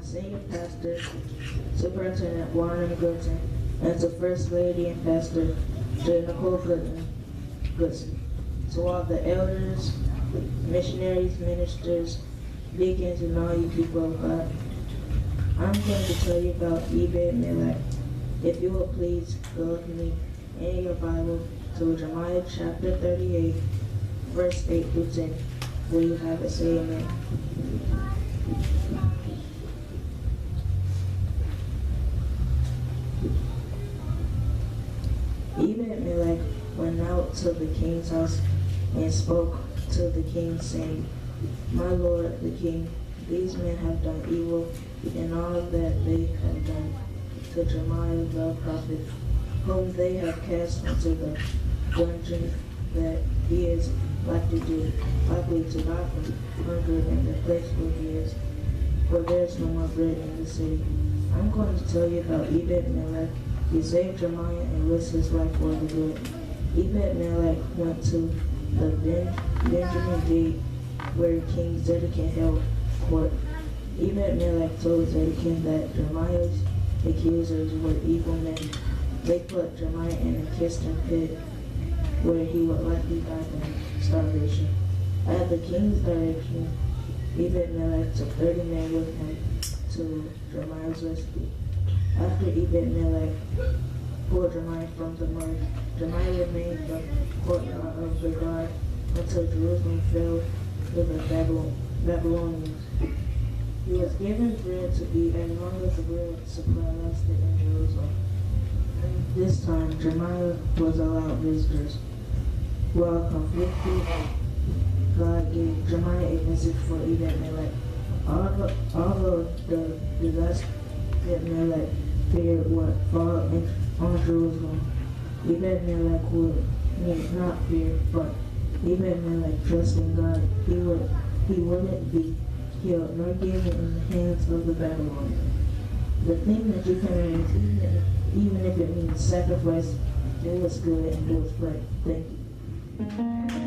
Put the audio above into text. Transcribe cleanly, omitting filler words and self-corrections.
senior pastor, Superintendent Warren Goodson, and to First Lady and Pastor J. Nicole Goodson. To all the elders, missionaries, ministers, deacons, and all you people of God, I'm going to tell you about Ebed-Melech. If you will please go with me in your Bible to Jeremiah chapter 38, verse 8 through 10. Will you have it? Say amen. Ebed-Melech went out to the king's house and spoke to the king, saying, My lord the king, these men have done evil in all that they have done to Jeremiah the prophet, whom they have cast into the dungeon, that he is likely to die from hunger in the place where he is, for there is no more bread in the city. I'm going to tell you about Ebed-Melech. He saved Jeremiah and risked his life for the good. Ebed-Melech went to the Benjamin gate where King Zedekiah held court. Ebed-Melech told Zedekiah that Jeremiah's accusers were evil men. They put Jeremiah in a kiston pit where he would likely die from starvation. At the king's direction, Ebed-Melech took 30 men with him to Jeremiah's rescue. After Ebed-Melech pulled Jeremiah from the mud, Jeremiah remained in the courtyard of the guard until Jerusalem fell to the Babylonians. He was given bread to eat as long as the bread supply lasted in Jerusalem. And this time, Jeremiah was allowed visitors. While conflicted, God gave Jeremiah a message for Ebed-Melech. Although the disaster Ebed-Melech feared would fall on Jerusalem, Ebed-Melech would not fear, but Ebed-Melech trusted in God. He wouldn't be killed nor given in the hands of the Babylonians. The thing that you can raise, even if it means sacrifice, it was good and it was right. Thank you.